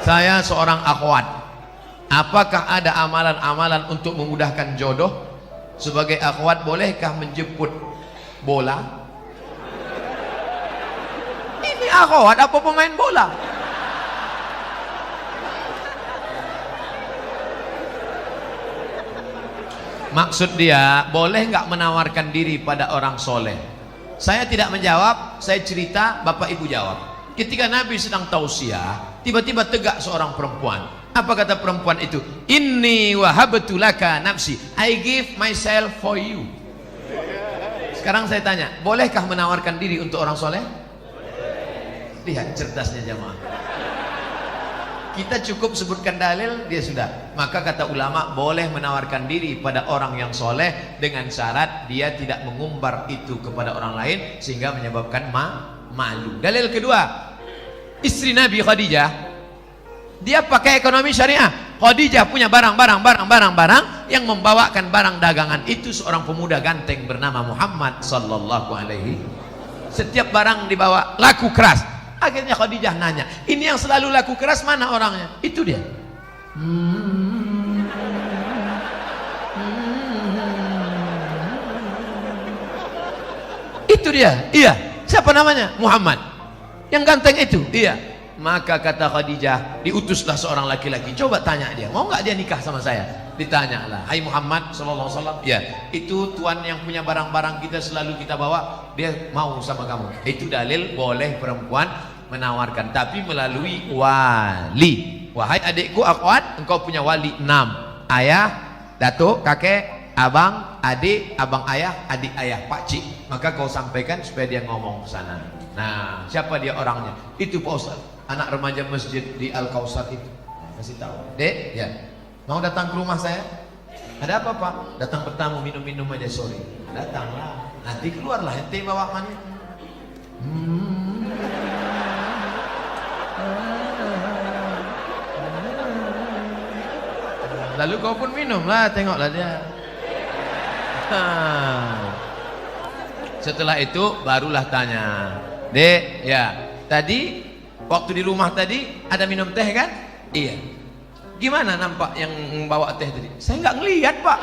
Saya seorang akhwat. Apakah ada amalan-amalan untuk memudahkan jodoh? Sebagai akhwat bolehkah menjemput bola? Ini akhwat apa pemain bola? Maksud dia, boleh nggak menawarkan diri pada orang soleh? Saya tidak menjawab, saya cerita, bapak ibu jawab. Ketika Nabi sedang tausiah, tiba-tiba tegak seorang perempuan. Apa kata perempuan itu? Inni wahabtu laka nafsi, I give myself for you. Sekarang saya tanya, bolehkah menawarkan diri untuk orang soleh? Lihat cerdasnya jamaah. Kita cukup sebutkan dalil, dia sudah. Maka kata ulama, boleh menawarkan diri pada orang yang soleh dengan syarat dia tidak mengumbar itu kepada orang lain sehingga menyebabkan malu. Dalil kedua, istri Nabi Khadijah, dia pakai ekonomi syariah. Khadijah punya barang yang membawakan barang dagangan itu seorang pemuda ganteng bernama Muhammad sallallahu alaihi. Setiap barang dibawa laku keras. Akhirnya Khadijah nanya, ini yang selalu laku keras mana orangnya? Itu dia. Itu dia. Iya. Siapa namanya? Muhammad. Yang ganteng itu. Iya. Maka kata Khadijah, diutuslah seorang laki-laki. Coba tanya dia, mau nggak dia nikah sama saya? Ditanyalah, hai Muhammad sallallahu alaihi wasallam. Ya, itu tuan yang punya barang-barang kita selalu kita bawa, dia mau sama kamu. Itu dalil boleh perempuan menawarkan, tapi melalui wali. Wahai adikku akhwat, engkau punya wali 6. Ayah, datuk, kakek, abang, adik, abang ayah, adik ayah, pakcik. Maka kau sampaikan supaya dia ngomong ke sana. Nah, siapa dia orangnya? Itu Pak Ustaz, anak remaja masjid di Al-Kausar itu. Kasih tahu. Dek, ya. Mau datang ke rumah saya? Ada apa Pak? Datang bertamu, minum-minum aja sore. Datanglah. Nanti keluarlah ente bawa mani. Lalu kau pun minumlah, tengoklah dia. Setelah itu barulah tanya. Dek, ya. Tadi waktu di rumah tadi ada minum teh kan? Iya. Gimana nampak yang bawa teh tadi? Saya nggak ngelihat Pak.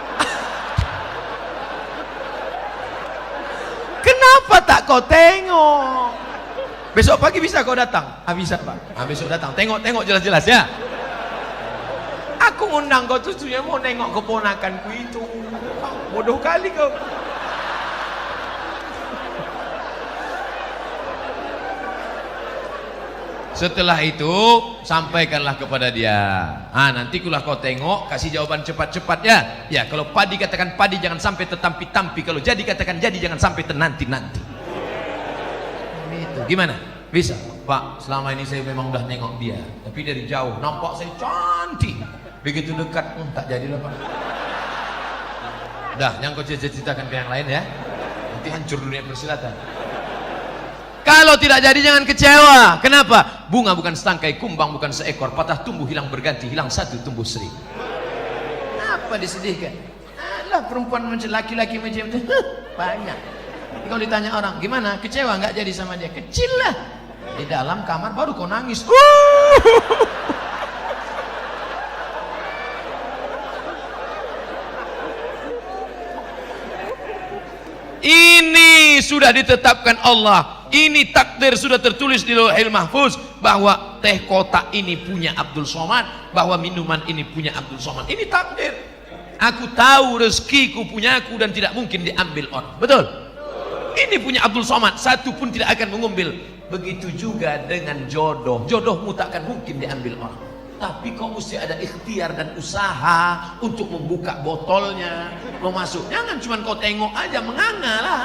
Kenapa tak kau tengok? Besok pagi bisa kau datang? Bisa Pak. Besok datang. Tengok jelas-jelas ya. Aku ngundang kau tujuannya mau nengok keponakanku itu. Bodoh kali kau. Setelah itu sampaikanlah kepada dia. Nanti kulah kau tengok, kasih jawaban cepat-cepat ya. Ya, kalau padi katakan padi, jangan sampai tetampi-tampi. Kalau jadi katakan jadi, jangan sampai tenanti-nanti. Itu gimana? Bisa Pak, selama ini saya memang udah nengok dia, tapi dari jauh nampak saya cantik. Begitu dekat, tak jadilah Pak. Dah, yang kau ceritakan ke yang lain ya. Nanti hancur dunia persilatan. Kalau tidak jadi jangan kecewa. Kenapa? Bunga bukan setangkai, kumbang bukan seekor, patah tumbuh hilang berganti, hilang satu tumbuh seribu. Apa disedihkan? Alah, perempuan macam laki-laki macam itu banyak. Kalau ditanya orang, gimana? Kecewa nggak jadi sama dia? Kecil lah. Di dalam kamar baru kau nangis. Ini sudah ditetapkan Allah. Ini takdir sudah tertulis di Lauhil Mahfuz bahwa teh kotak ini punya Abdul Somad, bahwa minuman ini punya Abdul Somad. Ini takdir. Aku tahu rezekiku punya aku dan tidak mungkin diambil orang. Betul? Ini punya Abdul Somad, satu pun tidak akan mengambil. Begitu juga dengan jodoh. Jodohmu tak akan mungkin diambil orang. Tapi kau mesti ada ikhtiar dan usaha untuk membuka botolnya, mau masuk. Jangan cuma kau tengok aja menganga lah.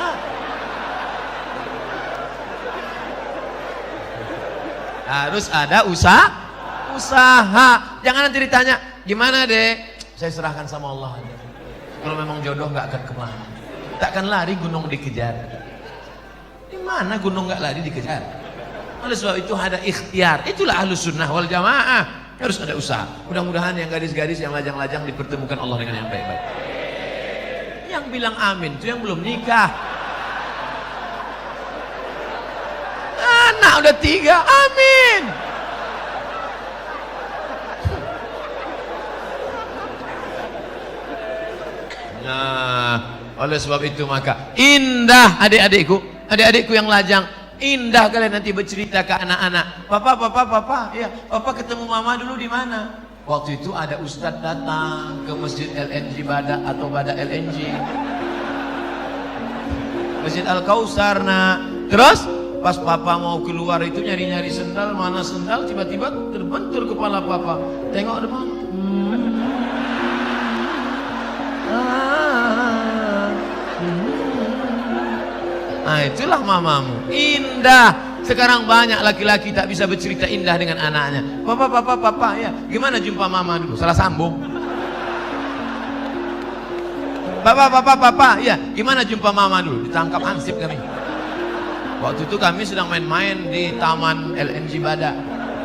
Harus ada usaha. Jangan nanti ditanya, gimana dek? Saya serahkan sama Allah aja. Kalau memang jodoh nggak akan kemana. Takkan lari gunung dikejar. Di mana gunung nggak lari dikejar? Oleh sebab itu ada ikhtiar. Itulah ahlus sunnah wal jamaah. Harus ada usaha. Mudah-mudahan yang gadis-gadis yang lajang-lajang dipertemukan Allah dengan yang baik-baik. Yang bilang amin itu yang belum nikah. Anak udah 3, amin. Nah, oleh sebab itu maka indah adik-adikku yang lajang, indah kalian nanti bercerita ke anak-anak. Papa, ya, papa ketemu mama dulu di mana? Waktu itu ada ustadz datang ke masjid LNG Bada atau Bada LNG, Masjid Al-Kausar. Nah, terus pas papa mau keluar itu nyari-nyari sendal, mana sendal, tiba-tiba terbentur kepala papa. Tengok depan. Nah, itulah mamamu. Indah. Sekarang banyak laki-laki tak bisa bercerita indah dengan anaknya. Papa, ya, gimana jumpa mama dulu? Salah sambung. Papa, ya, gimana jumpa mama dulu? Ditangkap hansip kami. Waktu itu kami sedang main-main di taman LNG Bada.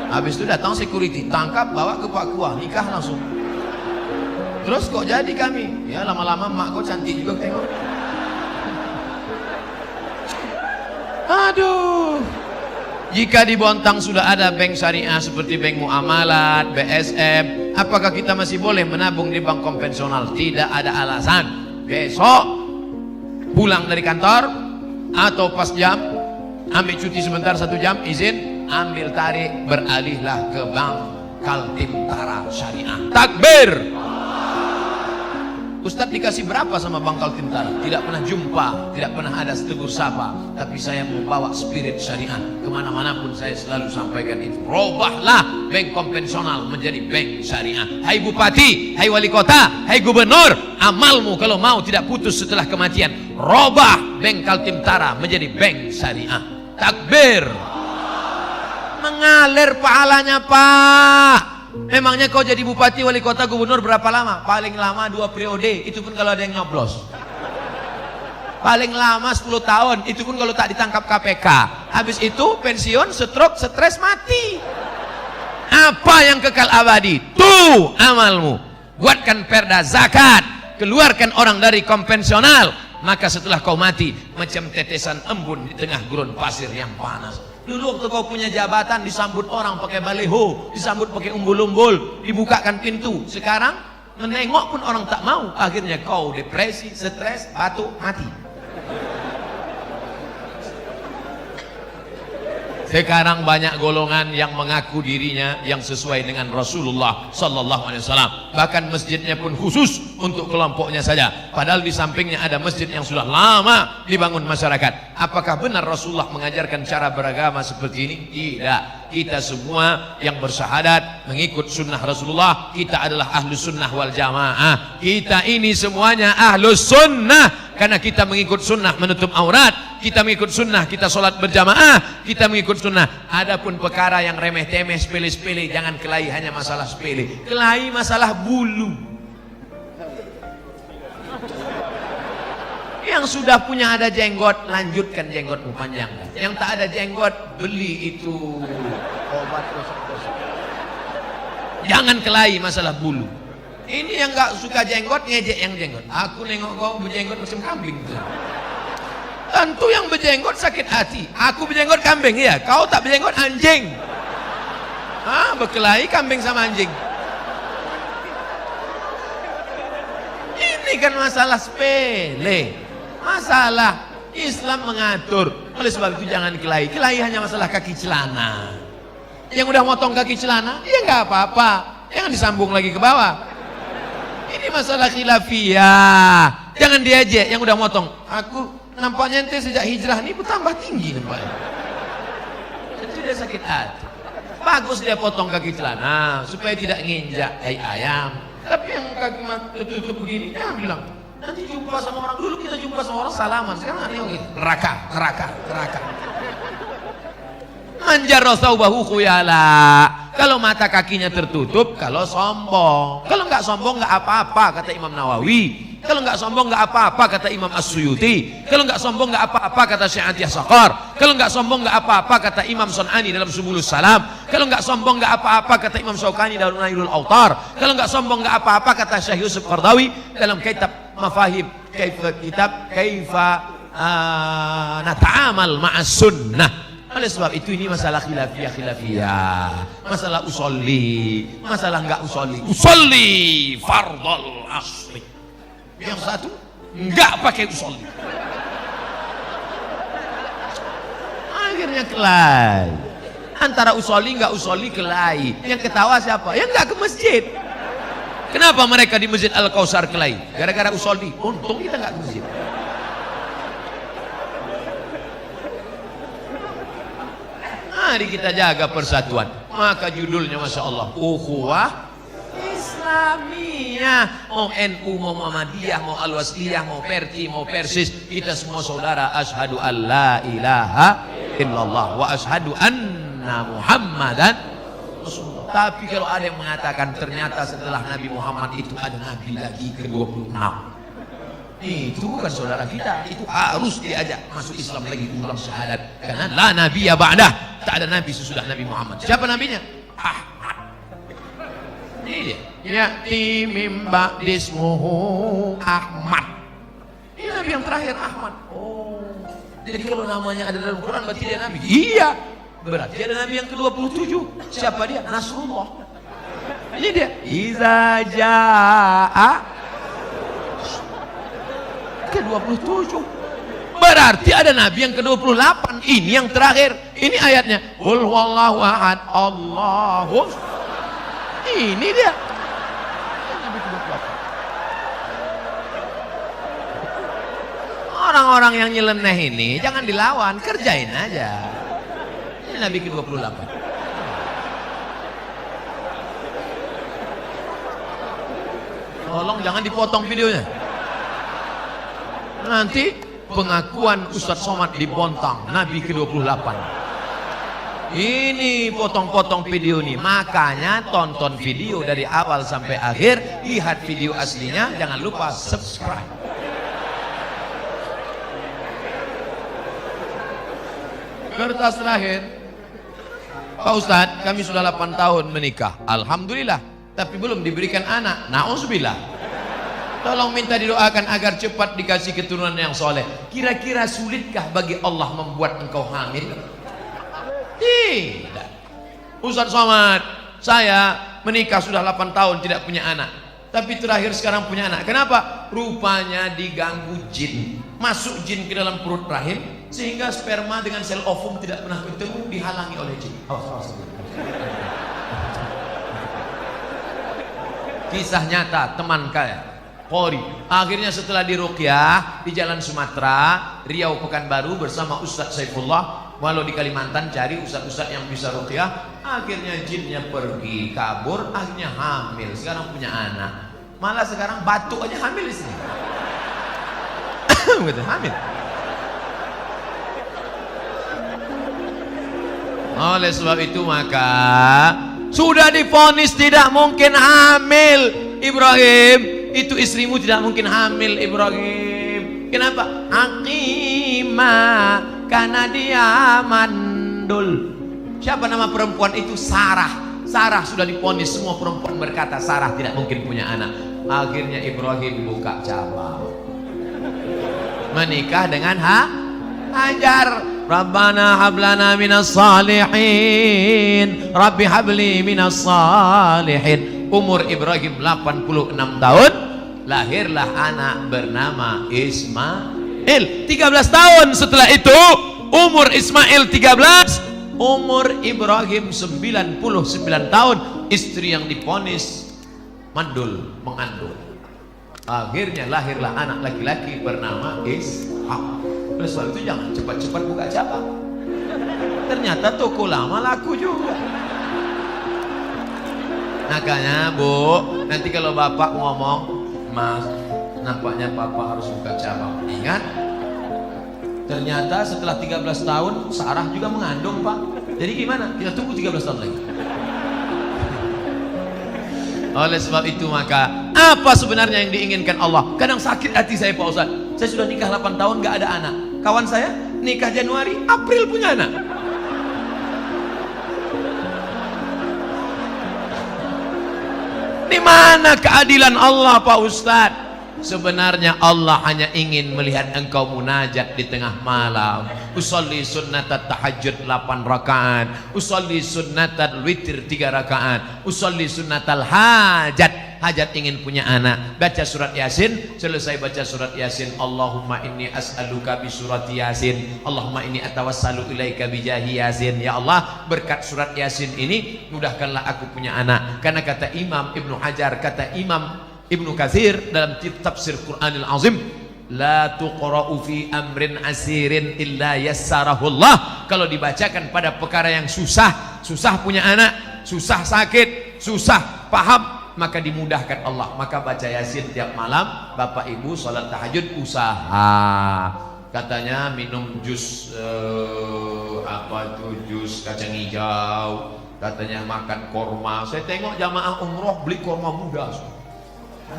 Habis itu datang security, tangkap, bawa ke Pak Kua, nikah langsung. Terus kok jadi kami? Ya lama-lama mak kok cantik juga tengok. Aduh. Jika di Bontang sudah ada bank syariah seperti bank muamalat, BSM, apakah kita masih boleh menabung di bank konvensional? Tidak ada alasan. Besok pulang dari kantor atau pas jam, ambil cuti sebentar 1 jam, izin, ambil tarik, beralihlah ke bank Kaltim Tara Syariah. Takbir. Ustadz dikasih berapa sama Bank Kaltim Tara? Tidak pernah jumpa, tidak pernah ada tegur sapa. Tapi saya membawa spirit syariah kemana-mana pun saya selalu sampaikan itu. Robahlah bank konvensional menjadi bank syariah. Hai bupati, hai wali kota, hai gubernur, amalmu kalau mau tidak putus setelah kematian. Robah bank Kaltim Tara menjadi bank syariah. Takbir. Mengalir pahalanya Pak. Memangnya kau jadi bupati, wali kota, gubernur berapa lama? Paling lama 2 periode, itu pun kalau ada yang nyoblos. Paling lama 10 tahun, itu pun kalau tak ditangkap KPK. Habis itu pensiun, stroke, stres, mati. Apa yang kekal abadi? Tuh amalmu. Buatkan perda zakat, keluarkan orang dari konvensional, maka setelah kau mati macam tetesan embun di tengah gurun pasir yang panas. Dulu waktu kau punya jabatan disambut orang pakai baleho, disambut pakai umbul-umbul, dibukakan pintu. Sekarang menengok pun orang tak mau. Akhirnya kau depresi, stres, batuk, mati. Sekarang banyak golongan yang mengaku dirinya yang sesuai dengan Rasulullah Sallallahu Alaihi Wasallam. Bahkan masjidnya pun khusus untuk kelompoknya saja. Padahal di sampingnya ada masjid yang sudah lama dibangun masyarakat. Apakah benar Rasulullah mengajarkan cara beragama seperti ini? Tidak. Kita semua yang bersyahadat mengikut sunnah Rasulullah, kita adalah ahlus sunnah wal jamaah. Kita ini semuanya ahlus sunnah karena kita mengikut sunnah menutup aurat, kita mengikut sunnah, kita sholat berjamaah, kita mengikut sunnah. Adapun perkara yang remeh-temeh, sepele-sepele, jangan kelahi hanya masalah sepele. Kelahi masalah bulu. Yang sudah punya ada jenggot, lanjutkan jenggotmu panjang. Yang tak ada jenggot, beli itu obat gosok-gosok. Jangan kelahi masalah bulu. Ini yang gak suka jenggot, ngejek yang jenggot. Aku nengok kau berjenggot macam kambing. Tentu yang berjenggot sakit hati. Aku berjenggot kambing, ya. Kau tak berjenggot anjing. Berkelahi kambing sama anjing. Ini kan masalah sepele. Masalah Islam mengatur. Oleh sebab itu jangan kelahi. Kelahi hanya masalah kaki celana. Yang udah motong kaki celana, ya nggak apa-apa. Jangan disambung lagi ke bawah. Ini masalah khilafiyah. Jangan diajak yang udah motong. Aku nampaknya ente sejak hijrah ini bertambah tinggi nampaknya. Itu dia sakit hati. Bagus dia potong kaki celana supaya tidak nginjak ayam. Tapi yang kaki tertutup begini, jangan bilang. Nanti jumpa sama orang, dulu kita jumpa sama orang salaman, sekarang ada yang gitu, neraka. Manjarra thawbahu khuyala. Kalau mata kakinya tertutup, kalau sombong. Kalau nggak sombong nggak apa-apa kata Imam Nawawi. Kalau nggak sombong nggak apa-apa kata Imam As-Suyuti. Kalau nggak sombong nggak apa-apa kata Syekh Atiyah Saqar. Kalau nggak sombong nggak apa-apa kata Imam Sun'ani dalam Subulus Salam. Kalau nggak sombong nggak apa-apa kata Imam Syaukani dalam Nailul Autar. Kalau nggak sombong nggak apa-apa kata Syekh Yusuf Qardawi dalam kitab Mafahim Kaifa nata'amal ma'as sunnah. Oleh sebab itu ini masalah khilafiyah, masalah usolli, masalah enggak usolli fardal asli. yang satu enggak pakai usolli. Akhirnya kelahi. Antara usolli enggak usolli kelahi. Yang ketawa siapa? Yang enggak ke masjid. Kenapa mereka di Masjid Al-Kausar kelahi? Gara-gara usolli. Untung kita enggak ke masjid. Mari kita jaga persatuan. Maka judulnya Masya Allah, Ukhuwah Islamiyah. Mau NU, mau Muhammadiyah, mau Al-Wasliyah, mau Perti, mau Persis, kita semua saudara. Asyhadu an la ilaha illallah wa asyhadu anna Muhammadan Rasulullah. Tapi kalau ada yang mengatakan ternyata setelah Nabi Muhammad itu ada Nabi lagi ke-26, itu bukan saudara kita. Itu harus diajak masuk Islam lagi, ulang syahadat. Karena la nabiyya ba'dah, tak ada nabi sesudah Nabi Muhammad. Siapa nabinya? Ahmad. Ini dia. Ya'ti mim ba'dismuhu Ahmad. Ini nabi yang terakhir, Ahmad. Oh, jadi kalau namanya ada dalam Quran berarti dia nabi. Iya, berarti ada nabi yang ke-27. Siapa dia? Nasrullah. Ini dia. Iza ja'a ke-27. Berarti ada nabi yang ke-28. Ini yang terakhir. Ini ayatnya. Qul huwallahu ahad, Allahu. Ini dia. Nabi ke-28. Orang-orang yang nyeleneh ini jangan dilawan, kerjain aja. Ini nabi ke-28. Tolong jangan dipotong videonya. Nanti pengakuan Ustadz Somad dibontang, Nabi ke-28. Ini potong-potong video nih. Makanya tonton video dari awal sampai akhir, lihat video aslinya, jangan lupa subscribe. Kertas terakhir. Pak Ustadz, kami sudah 8 tahun menikah, alhamdulillah, tapi belum diberikan anak. Na'udzubillah. Tolong minta didoakan agar cepat dikasih keturunan yang soleh. Kira-kira sulitkah bagi Allah membuat engkau hamil? Tidak. Ustadz Somad, saya menikah sudah 8 tahun tidak punya anak, tapi terakhir sekarang punya anak. Kenapa? Rupanya diganggu jin. Masuk jin ke dalam perut rahim, sehingga sperma dengan sel ovum tidak pernah ketemu, dihalangi oleh jin. Kisah nyata teman kaya Polri. Akhirnya setelah diruqyah di Jalan Sumatera, Riau, Pekanbaru bersama Ustadz Saifullah, walau di Kalimantan cari ustadz-ustadz yang bisa ruqyah. Akhirnya jinnya pergi, kabur, akhirnya hamil. Sekarang punya anak. Malah sekarang batuk aja hamil di sini. Gitu, hamil. Oleh sebab itu maka sudah divonis tidak mungkin hamil Ibrahim. Itu istrimu tidak mungkin hamil Ibrahim. Kenapa? Aqimah, karena dia mandul. Siapa nama perempuan itu? Sarah. Sarah sudah divonis, semua perempuan berkata Sarah tidak mungkin punya anak. Akhirnya Ibrahim buka cabang, menikah dengan Hajar. Rabbana hablana minas salihin, Rabbi habli minas salihin. Umur Ibrahim 86 tahun, lahirlah anak bernama Ismail. 13 tahun setelah itu, umur Ismail 13, umur Ibrahim 99 tahun. Istri yang divonis mandul, mengandung. Akhirnya lahirlah anak laki-laki bernama Ishak. Oleh sebab itu jangan cepat-cepat buka cabang. Ternyata toko lama laku juga. Makanya Bu, nanti kalau bapak ngomong, Mas, nampaknya papa harus buka cabang. Ingat, ternyata setelah 13 tahun Sarah juga mengandung, Pak. Jadi gimana? Kita tunggu 13 tahun lagi. Oleh sebab itu maka apa sebenarnya yang diinginkan Allah? Kadang sakit hati saya, Pak Ustaz. Saya sudah nikah 8 tahun gak ada anak. Kawan saya nikah Januari, April punya anak. Di mana keadilan Allah, Pak Ustadz? Sebenarnya Allah hanya ingin melihat engkau munajat di tengah malam. Usolli sunnatat tahajud 8 rakaat, usolli sunnatat witir 3 rakaat, usolli sunnatal hajat hajat ingin punya anak, baca surat Yasin, selesai baca surat Yasin, Allahumma inni as'aluka bi surat Yasin, Allahumma inni atawassalu ilaika bi jahi Yasin. Ya Allah, berkat surat Yasin ini mudahkanlah aku punya anak. Karena kata Imam Ibnu Hajar, kata Imam Ibnu Katsir dalam tafsir Qur'anil Azim, la tuqra'u fi amrin asirin illa yassarahullah. Kalau dibacakan pada perkara yang susah, susah punya anak, susah sakit, susah paham, maka dimudahkan Allah. Maka baca Yasin tiap malam. Bapak Ibu salat tahajud usaha. Katanya minum jus apa itu, jus kacang hijau. Katanya makan korma. Saya tengok jamaah umroh beli korma muda.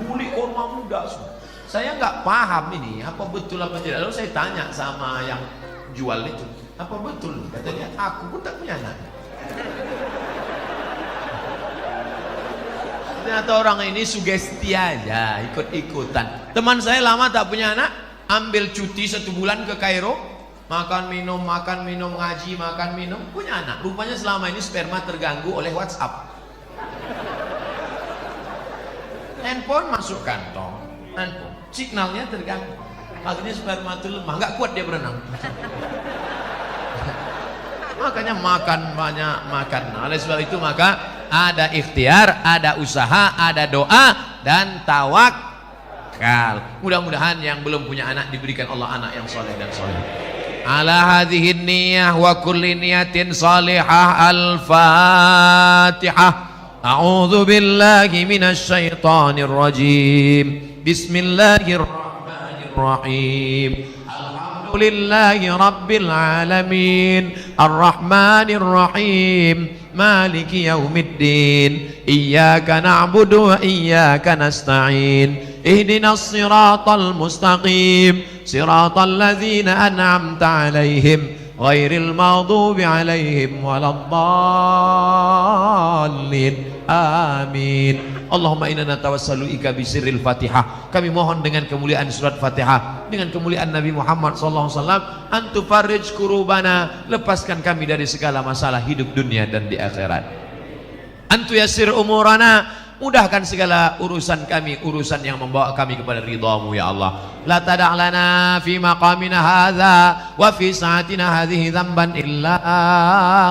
Beli korma muda. Saya nggak paham ini apa betul apa tidak. Lalu saya tanya sama yang jual itu, apa betul? Katanya aku pun tak punya anak. Ternyata orang ini sugesti aja, ikut-ikutan. Teman saya lama tak punya anak, ambil cuti 1 bulan ke Kairo, makan minum ngaji, makan minum, punya anak. Rupanya selama ini sperma terganggu oleh WhatsApp. Handphone masuk kantong, handphone signalnya terganggu, akhirnya sperma itu lemah, nggak kuat dia berenang. Makanya makan banyak, makan. Oleh sebab itu maka ada ikhtiar, ada usaha, ada doa dan tawakal. Mudah-mudahan yang belum punya anak diberikan Allah anak yang soleh dan soleh. Ala hadhihi niyyah wa kulli niyatin salihah. Al-Fatihah. A'udzu billahi minasy syaithanir rajim. Bismillahirrahmanirrahim. Alhamdulillahi rabbil alamin. Arrahmanir rahim. Maliki yaumiddin. Iyyaka na'budu wa iyyaka nasta'in. Ihdinas siratal mustaqim. Siratal ladzina an'amta 'alaihim ghairil maghdubi 'alaihim waladdallin. Amin. Allahumma inna natawassalu ika bisirril Fatihah. Kami mohon dengan kemuliaan surat Fatihah, dengan kemuliaan Nabi Muhammad sallallahu alaihi wasallam, antu farij kurubana, lepaskan kami dari segala masalah hidup dunia dan di akhirat. Antu yassir umurana, mudahkan segala urusan kami, urusan yang membawa kami kepada ridhamu ya Allah. La tada' lana fi maqamina hadza wa fi sa'atina hadhihi dzamban illa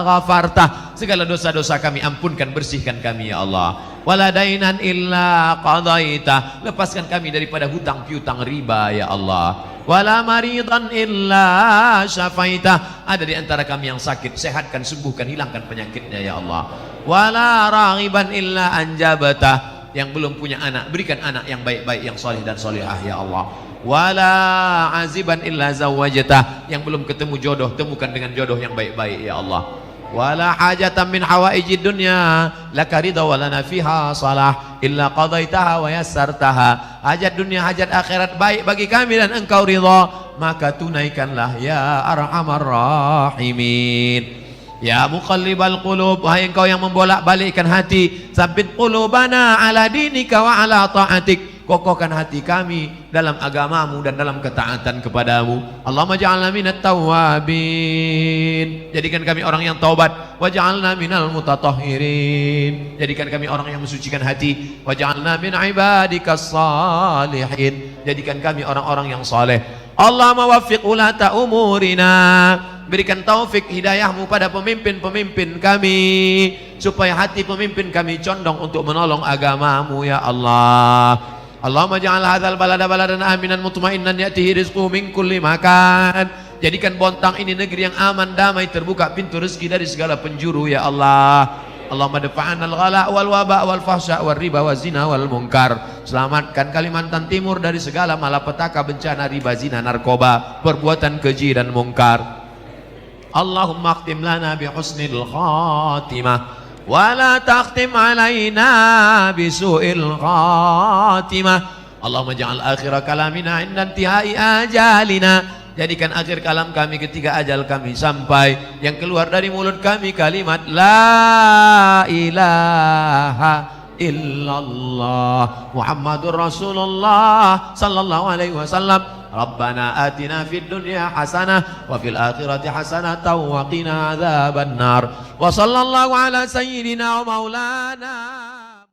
ghafartah. Segala dosa-dosa kami ampunkan, bersihkan kami ya Allah. Wala dainan illa qadaitah, lepaskan kami daripada hutang piutang riba ya Allah. Wala maridan illa syafaitah, ada di antara kami yang sakit, sehatkan, sembuhkan, hilangkan penyakitnya ya Allah. Wala raghiban illa anjabatah, yang belum punya anak, berikan anak yang baik-baik, yang soleh dan solehah ya Allah. Wala aziban illa zawajatah, yang belum ketemu jodoh, temukan dengan jodoh yang baik-baik ya Allah. Wala hajatan min hawaijid dunya laka ridha wa lana fiha salah illa qadaitaha wa yassartaha. Hajat dunia, hajat akhirat baik bagi kami dan engkau ridha, maka tunaikanlah ya arhamar rahimin. Ya muqallibal qulub, wahai engkau yang membolak-balikkan hati, tsabbit qulubana ala dinika wa ala ta'atik, kokohkan hati kami dalam agamamu dan dalam ketaatan kepadamu. Allahumma ja'alna minat tawwabin, jadikan kami orang yang taubat. Waj'alna minal mutatahhirin, jadikan kami orang yang mensucikan hati. Waj'alna min ibadikas salihin, jadikan kami orang-orang yang saleh. Allahumma waffiq ulata umurina, berikan taufik hidayahmu pada pemimpin-pemimpin kami, supaya hati pemimpin kami condong untuk menolong agamamu ya Allah. Allahumma ja'al hadzal balada baladan aminan mutmainnan ya'tihi rizquhu min kulli makan, jadikan Bontang ini negeri yang aman, damai, terbuka pintu rezeki dari segala penjuru ya Allah. Allahumma dafa'anal ghala wal waba wal fahsya wal riba wal zina wal munkar, selamatkan Kalimantan Timur dari segala malapetaka, bencana, riba, zina, narkoba, perbuatan keji dan mungkar. Allahumma akhtim lana bi husnil khatimah wa la takhtim alaina bi su'il khatimah. Allahumma ja'al akhira kalamina inda intihai ajalina, jadikan akhir kalam kami ketika ajal kami sampai, yang keluar dari mulut kami kalimat la ilaha illallah Muhammadur Rasulullah sallallahu alaihi wasallam. Rabbana atina fid dunya hasanah wa fil akhirati hasanah wa qina adzabannar. Wa sallallahu ala sayyidina wa maulana